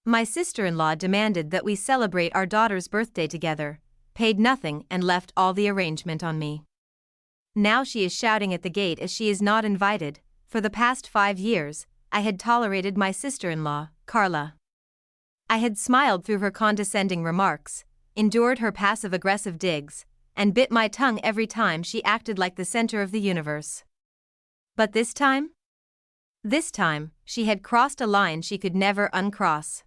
My sister-in-law demanded that we celebrate our daughter's birthday together, paid nothing and left all the arrangement on me. Now she is shouting at the gate as she is not invited. For the past 5 years, I had tolerated my sister-in-law, Carla. I had smiled through her condescending remarks, endured her passive-aggressive digs, and bit my tongue every time she acted like the center of the universe. But this time? This time, she had crossed a line she could never uncross.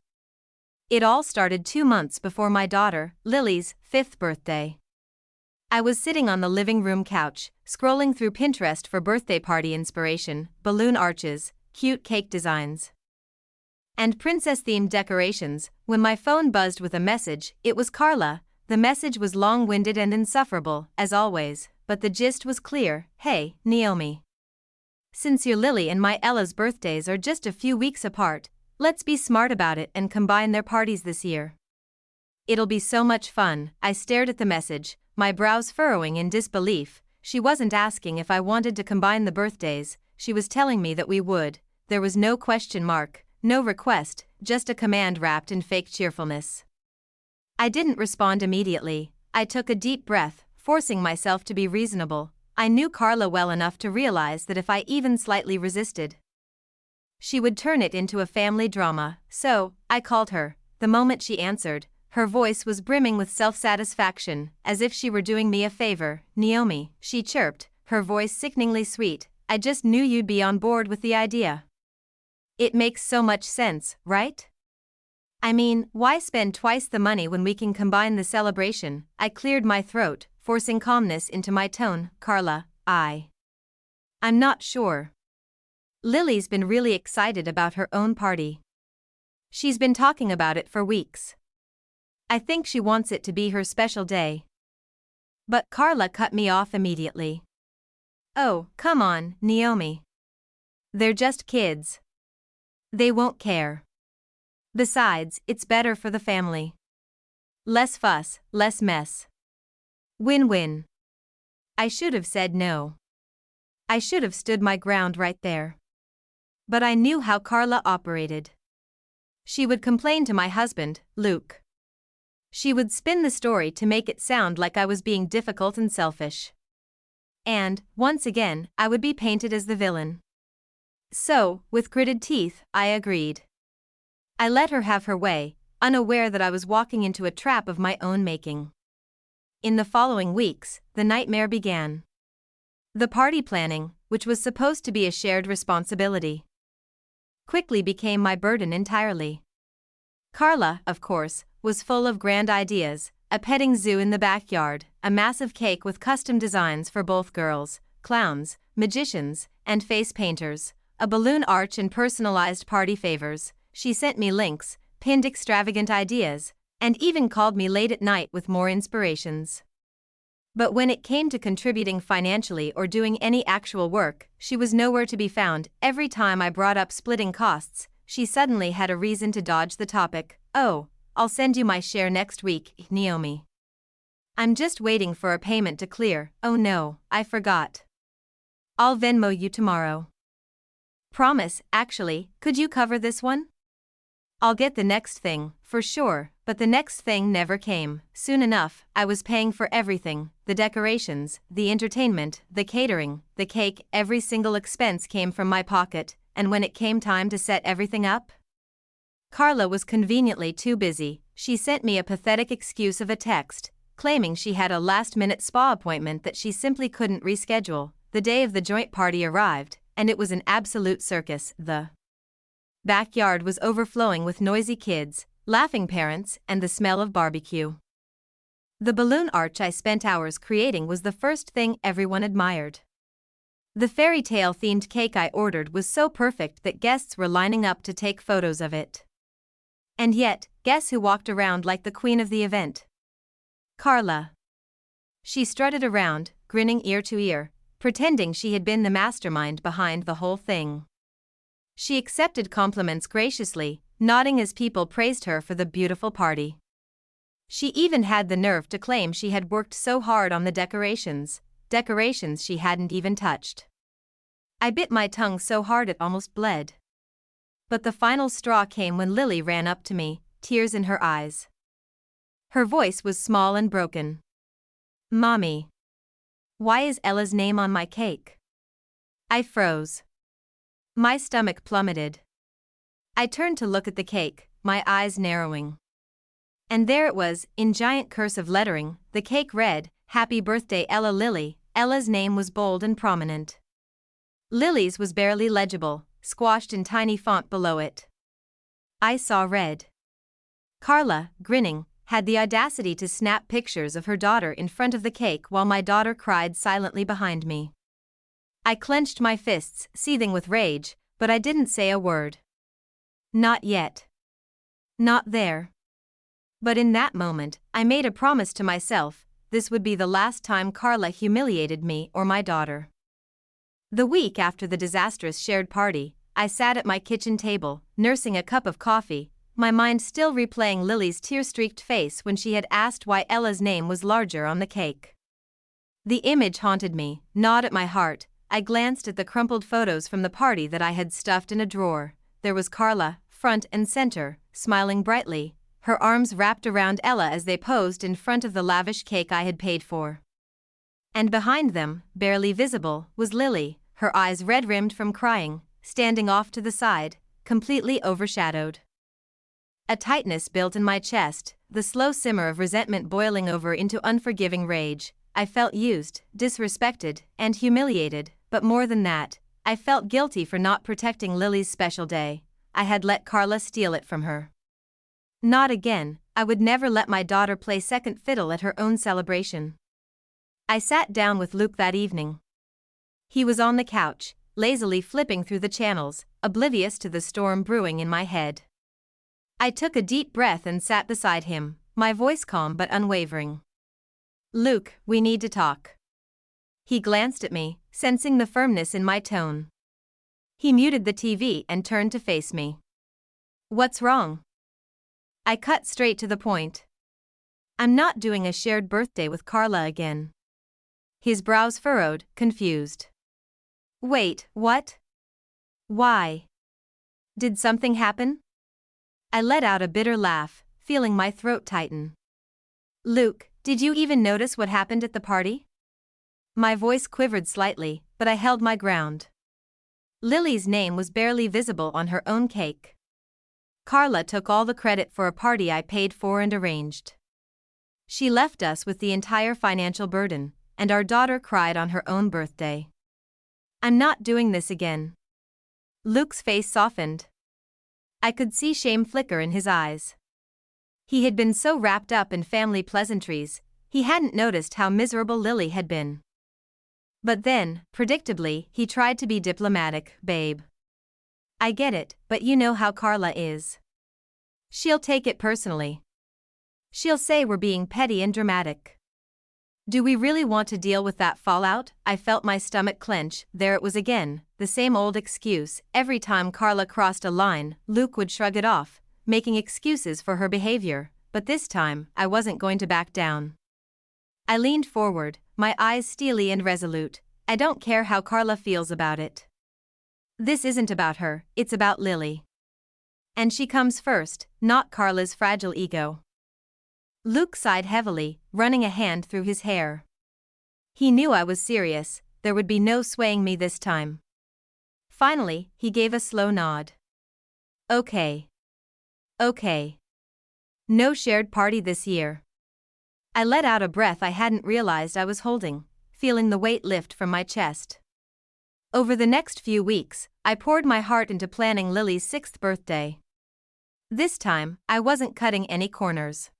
It all started 2 months before my daughter, Lily's, 5th birthday. I was sitting on the living room couch, scrolling through Pinterest for birthday party inspiration, balloon arches, cute cake designs, and princess-themed decorations, when my phone buzzed with a message. It was Carla. The message was long-winded and insufferable, as always, but the gist was clear. Hey, Niomi. Since your Lily and my Ella's birthdays are just a few weeks apart, let's be smart about it and combine their parties this year. It'll be so much fun. I stared at the message, my brows furrowing in disbelief. She wasn't asking if I wanted to combine the birthdays, she was telling me that we would. There was no question mark, no request, just a command wrapped in fake cheerfulness. I didn't respond immediately. I took a deep breath, forcing myself to be reasonable. I knew Carla well enough to realize that if I even slightly resisted, she would turn it into a family drama. So, I called her. The moment she answered, her voice was brimming with self-satisfaction, as if she were doing me a favor. Niomi, she chirped, her voice sickeningly sweet. I just knew you'd be on board with the idea. It makes so much sense, right? I mean, why spend twice the money when we can combine the celebration? I cleared my throat, forcing calmness into my tone. Carla, I'm not sure. Lily's been really excited about her own party. She's been talking about it for weeks. I think she wants it to be her special day. But Carla cut me off immediately. Oh, come on, Niomi. They're just kids. They won't care. Besides, it's better for the family. Less fuss, less mess. Win-win. I should have said no. I should have stood my ground right there. But I knew how Carla operated. She would complain to my husband, Luke. She would spin the story to make it sound like I was being difficult and selfish. And, once again, I would be painted as the villain. So, with gritted teeth, I agreed. I let her have her way, unaware that I was walking into a trap of my own making. In the following weeks, the nightmare began. The party planning, which was supposed to be a shared responsibility, quickly became my burden entirely. Carla, of course, was full of grand ideas: a petting zoo in the backyard, a massive cake with custom designs for both girls, clowns, magicians, and face painters, a balloon arch and personalized party favors. She sent me links, pinned extravagant ideas, and even called me late at night with more inspirations. But when it came to contributing financially or doing any actual work, she was nowhere to be found. Every time I brought up splitting costs, she suddenly had a reason to dodge the topic. Oh, I'll send you my share next week, Niomi. I'm just waiting for a payment to clear. Oh no, I forgot. I'll Venmo you tomorrow. Promise, actually, could you cover this one? I'll get the next thing, for sure, but the next thing never came. Soon enough, I was paying for everything: the decorations, the entertainment, the catering, the cake. Every single expense came from my pocket, and when it came time to set everything up, Carla was conveniently too busy. She sent me a pathetic excuse of a text, claiming she had a last-minute spa appointment that she simply couldn't reschedule. The day of the joint party arrived, and it was an absolute circus. The backyard was overflowing with noisy kids, laughing parents, and the smell of barbecue. The balloon arch I spent hours creating was the first thing everyone admired. The fairy tale themed cake I ordered was so perfect that guests were lining up to take photos of it. And yet, guess who walked around like the queen of the event? Carla. She strutted around, grinning ear to ear, pretending she had been the mastermind behind the whole thing. She accepted compliments graciously, nodding as people praised her for the beautiful party. She even had the nerve to claim she had worked so hard on the decorations she hadn't even touched. I bit my tongue so hard it almost bled. But the final straw came when Lily ran up to me, tears in her eyes. Her voice was small and broken. "Mommy. Why is Ella's name on my cake?" I froze. My stomach plummeted. I turned to look at the cake, my eyes narrowing. And there it was, in giant cursive lettering, the cake read, "Happy Birthday Ella Lily." Ella's name was bold and prominent. Lily's was barely legible, squashed in tiny font below it. I saw red. Carla, grinning, had the audacity to snap pictures of her daughter in front of the cake while my daughter cried silently behind me. I clenched my fists, seething with rage, but I didn't say a word. Not yet. Not there. But in that moment, I made a promise to myself: this would be the last time Carla humiliated me or my daughter. The week after the disastrous shared party, I sat at my kitchen table, nursing a cup of coffee, my mind still replaying Lily's tear-streaked face when she had asked why Ella's name was larger on the cake. The image haunted me, gnawed at my heart. I glanced at the crumpled photos from the party that I had stuffed in a drawer. There was Carla, front and center, smiling brightly, her arms wrapped around Ella as they posed in front of the lavish cake I had paid for. And behind them, barely visible, was Lily, her eyes red-rimmed from crying, standing off to the side, completely overshadowed. A tightness built in my chest, the slow simmer of resentment boiling over into unforgiving rage. I felt used, disrespected, and humiliated, but more than that, I felt guilty for not protecting Lily's special day. I had let Carla steal it from her. Not again. I would never let my daughter play second fiddle at her own celebration. I sat down with Luke that evening. He was on the couch, lazily flipping through the channels, oblivious to the storm brewing in my head. I took a deep breath and sat beside him, my voice calm but unwavering. "Luke, we need to talk." He glanced at me, sensing the firmness in my tone. He muted the TV and turned to face me. "What's wrong?" I cut straight to the point. "I'm not doing a shared birthday with Carla again." His brows furrowed, confused. "Wait, what? Why? Did something happen?" I let out a bitter laugh, feeling my throat tighten. "Luke, did you even notice what happened at the party?" My voice quivered slightly, but I held my ground. Lily's name was barely visible on her own cake. Carla took all the credit for a party I paid for and arranged. She left us with the entire financial burden, and our daughter cried on her own birthday. "I'm not doing this again." Luke's face softened. I could see shame flicker in his eyes. He had been so wrapped up in family pleasantries, he hadn't noticed how miserable Lily had been. But then, predictably, he tried to be diplomatic. "Babe. I get it, but you know how Carla is. She'll take it personally. She'll say we're being petty and dramatic. Do we really want to deal with that fallout?" I felt my stomach clench. There it was again, the same old excuse. Every time Carla crossed a line, Luke would shrug it off, making excuses for her behavior, but this time, I wasn't going to back down. I leaned forward, my eyes steely and resolute. "I don't care how Carla feels about it. This isn't about her, it's about Lily. And she comes first, not Carla's fragile ego." Luke sighed heavily, running a hand through his hair. He knew I was serious, there would be no swaying me this time. Finally, he gave a slow nod. Okay. No shared party this year." I let out a breath I hadn't realized I was holding, feeling the weight lift from my chest. Over the next few weeks, I poured my heart into planning Lily's 6th birthday. This time, I wasn't cutting any corners.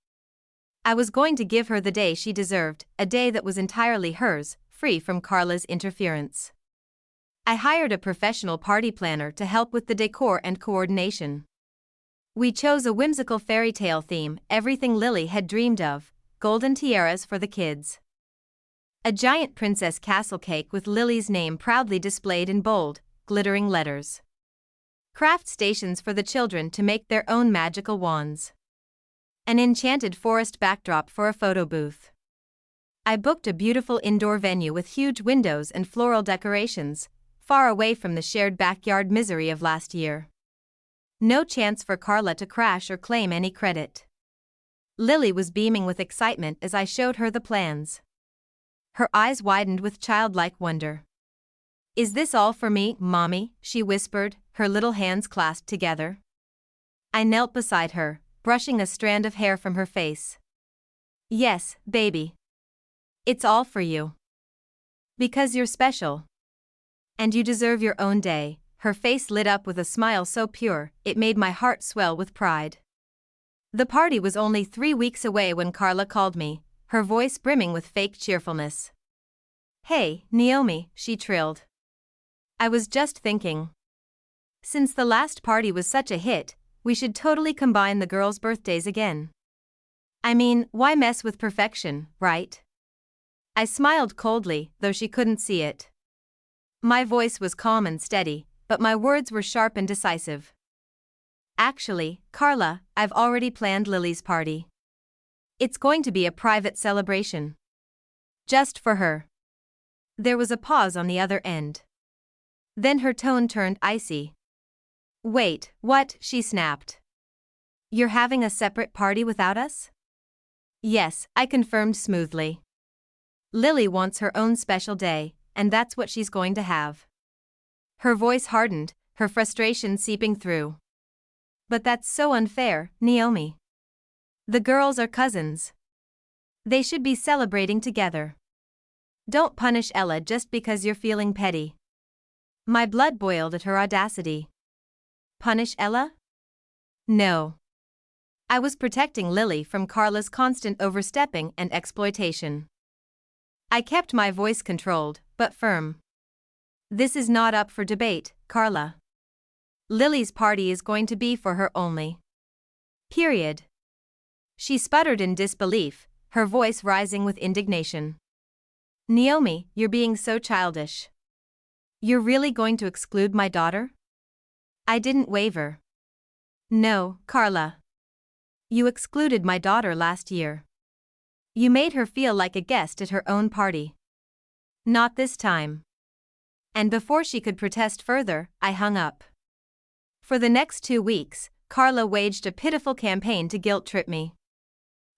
I was going to give her the day she deserved, a day that was entirely hers, free from Carla's interference. I hired a professional party planner to help with the decor and coordination. We chose a whimsical fairy tale theme, everything Lily had dreamed of: golden tiaras for the kids. A giant princess castle cake with Lily's name proudly displayed in bold, glittering letters. Craft stations for the children to make their own magical wands. An enchanted forest backdrop for a photo booth. I booked a beautiful indoor venue with huge windows and floral decorations, far away from the shared backyard misery of last year. No chance for Carla to crash or claim any credit. Lily was beaming with excitement as I showed her the plans. Her eyes widened with childlike wonder. "Is this all for me, Mommy?" she whispered, her little hands clasped together. I knelt beside her, brushing a strand of hair from her face. "Yes, baby. It's all for you. Because you're special. And you deserve your own day." Her face lit up with a smile so pure, it made my heart swell with pride. The party was only 3 weeks away when Carla called me, her voice brimming with fake cheerfulness. "Hey, Niomi," she trilled. "I was just thinking. Since the last party was such a hit, we should totally combine the girls' birthdays again. I mean, why mess with perfection, right?" I smiled coldly, though she couldn't see it. My voice was calm and steady, but my words were sharp and decisive. "Actually, Carla, I've already planned Lily's party. It's going to be a private celebration. Just for her." There was a pause on the other end. Then her tone turned icy. "Wait, what?" she snapped. "You're having a separate party without us?" "Yes," I confirmed smoothly. "Lily wants her own special day, and that's what she's going to have." Her voice hardened, her frustration seeping through. "But that's so unfair, Niomi. The girls are cousins. They should be celebrating together. Don't punish Ella just because you're feeling petty." My blood boiled at her audacity. Punish Ella? No. I was protecting Lily from Carla's constant overstepping and exploitation. I kept my voice controlled, but firm. "This is not up for debate, Carla. Lily's party is going to be for her only. Period." She sputtered in disbelief, her voice rising with indignation. "Niomi, you're being so childish. You're really going to exclude my daughter?" I didn't waver. "No, Carla. You excluded my daughter last year. You made her feel like a guest at her own party. Not this time." And before she could protest further, I hung up. For the next 2 weeks, Carla waged a pitiful campaign to guilt-trip me.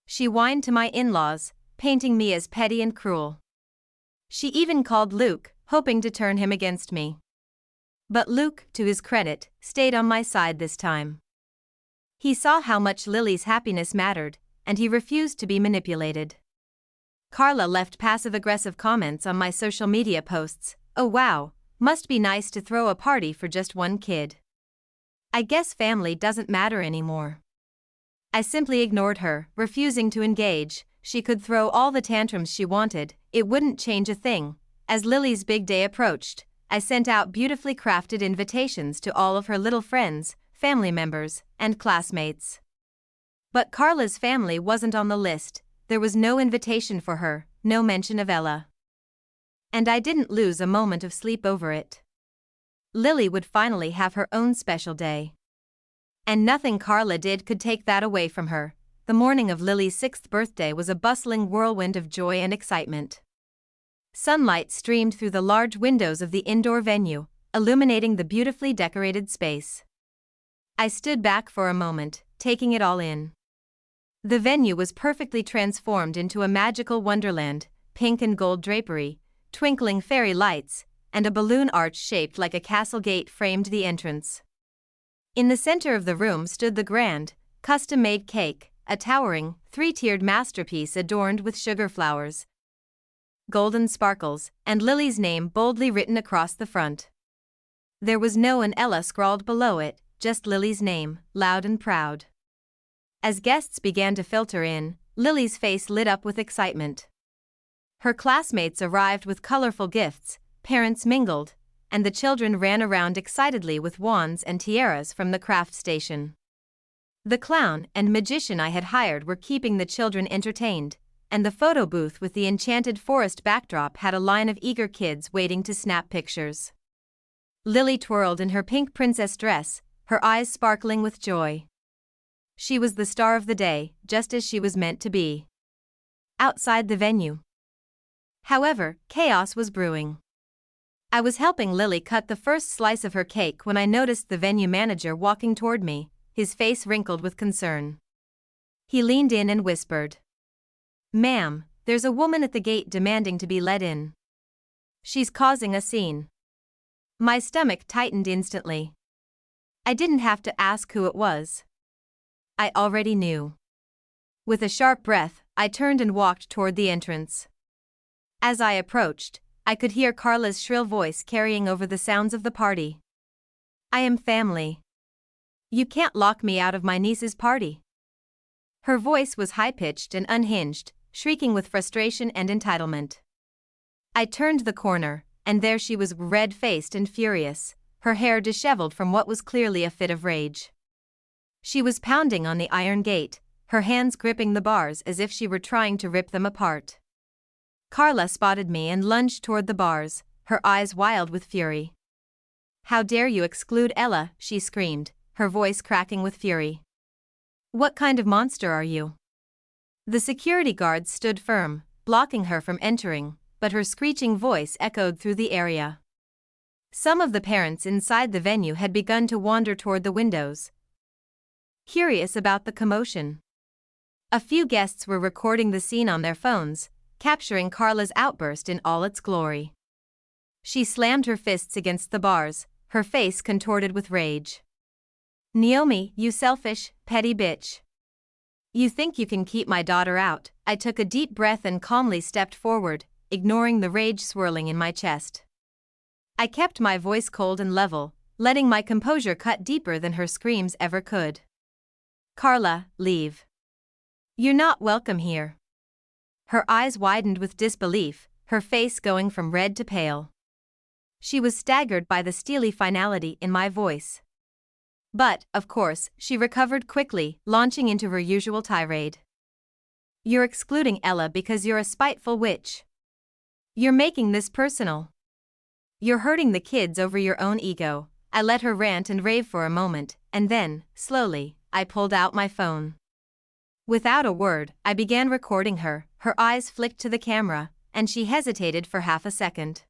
She whined to my in-laws, painting me as petty and cruel. She even called Luke, hoping to turn him against me. But Luke, to his credit, stayed on my side this time. He saw how much Lily's happiness mattered, and he refused to be manipulated. Carla left passive-aggressive comments on my social media posts. "Oh wow, must be nice to throw a party for just one kid. I guess family doesn't matter anymore." I simply ignored her, refusing to engage. She could throw all the tantrums she wanted, it wouldn't change a thing. As Lily's big day approached, I sent out beautifully crafted invitations to all of her little friends, family members, and classmates. But Carla's family wasn't on the list. There was no invitation for her, no mention of Ella. And I didn't lose a moment of sleep over it. Lily would finally have her own special day. And nothing Carla did could take that away from her. The morning of Lily's 6th birthday was a bustling whirlwind of joy and excitement. Sunlight streamed through the large windows of the indoor venue, illuminating the beautifully decorated space. I stood back for a moment, taking it all in. The venue was perfectly transformed into a magical wonderland, pink and gold drapery, twinkling fairy lights, and a balloon arch shaped like a castle gate framed the entrance. In the center of the room stood the grand, custom-made cake, a towering, 3-tiered masterpiece adorned with sugar flowers, golden sparkles, and Lily's name boldly written across the front. There was no "and Ella" scrawled below it, just Lily's name, loud and proud. As guests began to filter in, Lily's face lit up with excitement. Her classmates arrived with colorful gifts, parents mingled, and the children ran around excitedly with wands and tiaras from the craft station. The clown and magician I had hired were keeping the children entertained, and the photo booth with the enchanted forest backdrop had a line of eager kids waiting to snap pictures. Lily twirled in her pink princess dress, her eyes sparkling with joy. She was the star of the day, just as she was meant to be. Outside the venue, however, chaos was brewing. I was helping Lily cut the first slice of her cake when I noticed the venue manager walking toward me, his face wrinkled with concern. He leaned in and whispered, "Ma'am, there's a woman at the gate demanding to be let in. She's causing a scene." My stomach tightened instantly. I didn't have to ask who it was. I already knew. With a sharp breath, I turned and walked toward the entrance. As I approached, I could hear Carla's shrill voice carrying over the sounds of the party. "I am family. You can't lock me out of my niece's party." Her voice was high-pitched and unhinged, shrieking with frustration and entitlement. I turned the corner, and there she was, red-faced and furious, her hair disheveled from what was clearly a fit of rage. She was pounding on the iron gate, her hands gripping the bars as if she were trying to rip them apart. Carla spotted me and lunged toward the bars, her eyes wild with fury. "How dare you exclude Ella?" she screamed, her voice cracking with fury. "What kind of monster are you?" The security guards stood firm, blocking her from entering, but her screeching voice echoed through the area. Some of the parents inside the venue had begun to wander toward the windows, curious about the commotion. A few guests were recording the scene on their phones, capturing Carla's outburst in all its glory. She slammed her fists against the bars, her face contorted with rage. "Niomi, you selfish, petty bitch. You think you can keep my daughter out?" I took a deep breath and calmly stepped forward, ignoring the rage swirling in my chest. I kept my voice cold and level, letting my composure cut deeper than her screams ever could. "Carla, leave. You're not welcome here." Her eyes widened with disbelief, her face going from red to pale. She was staggered by the steely finality in my voice. But, of course, she recovered quickly, launching into her usual tirade. "You're excluding Ella because you're a spiteful witch. You're making this personal. You're hurting the kids over your own ego." I let her rant and rave for a moment, and then, slowly, I pulled out my phone. Without a word, I began recording her. Her eyes flicked to the camera, and she hesitated for half a second.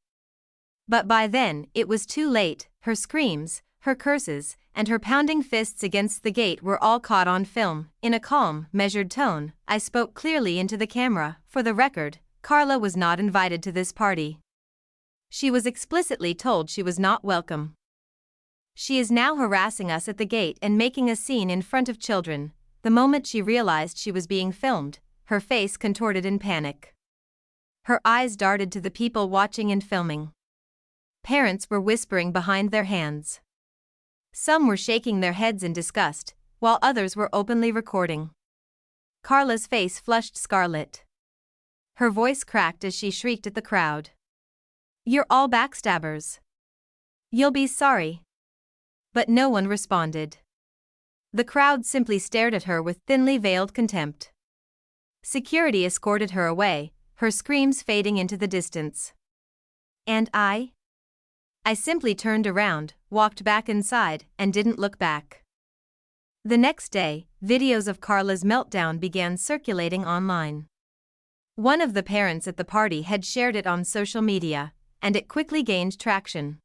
But by then, it was too late. Her screams, her curses, and her pounding fists against the gate were all caught on film. In a calm, measured tone, I spoke clearly into the camera. "For the record, Carla was not invited to this party. She was explicitly told she was not welcome. She is now harassing us at the gate and making a scene in front of children." The moment she realized she was being filmed, her face contorted in panic. Her eyes darted to the people watching and filming. Parents were whispering behind their hands. Some were shaking their heads in disgust, while others were openly recording. Carla's face flushed scarlet. Her voice cracked as she shrieked at the crowd. "You're all backstabbers. You'll be sorry." But no one responded. The crowd simply stared at her with thinly veiled contempt. Security escorted her away, her screams fading into the distance. And I simply turned around, walked back inside, and didn't look back. The next day, videos of Carla's meltdown began circulating online. One of the parents at the party had shared it on social media, and it quickly gained traction.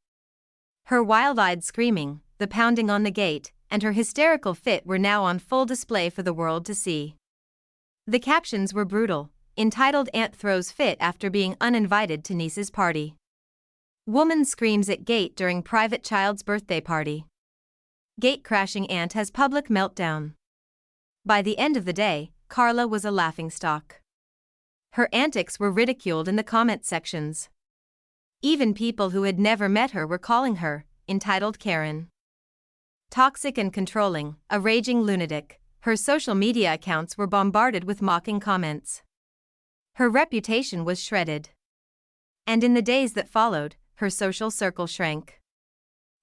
Her wild-eyed screaming, the pounding on the gate, and her hysterical fit were now on full display for the world to see. The captions were brutal, entitled "Aunt Throws Fit After Being Uninvited to Niece's Party." "Woman Screams at Gate During Private Child's Birthday Party." "Gate-Crashing Aunt Has Public Meltdown." By the end of the day, Carla was a laughingstock. Her antics were ridiculed in the comment sections. Even people who had never met her were calling her entitled Karen. Toxic and controlling, a raging lunatic, her social media accounts were bombarded with mocking comments. Her reputation was shredded. And in the days that followed, her social circle shrank.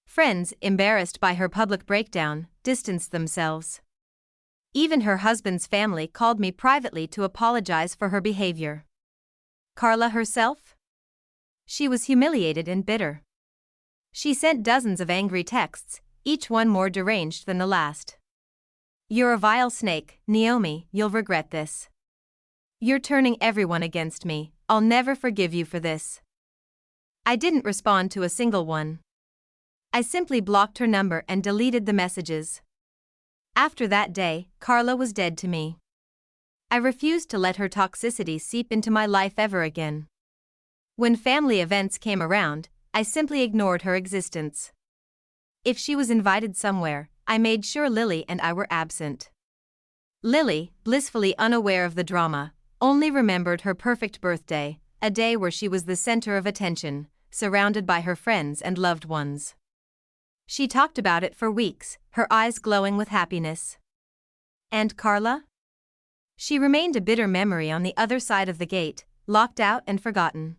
Friends, embarrassed by her public breakdown, distanced themselves. Even her husband's family called me privately to apologize for her behavior. Carla herself? She was humiliated and bitter. She sent dozens of angry texts, each one more deranged than the last. "You're a vile snake, Niomi, you'll regret this. You're turning everyone against me, I'll never forgive you for this." I didn't respond to a single one. I simply blocked her number and deleted the messages. After that day, Carla was dead to me. I refused to let her toxicity seep into my life ever again. When family events came around, I simply ignored her existence. If she was invited somewhere, I made sure Lily and I were absent. Lily, blissfully unaware of the drama, only remembered her perfect birthday, a day where she was the center of attention, surrounded by her friends and loved ones. She talked about it for weeks, her eyes glowing with happiness. And Carla? She remained a bitter memory on the other side of the gate, locked out and forgotten.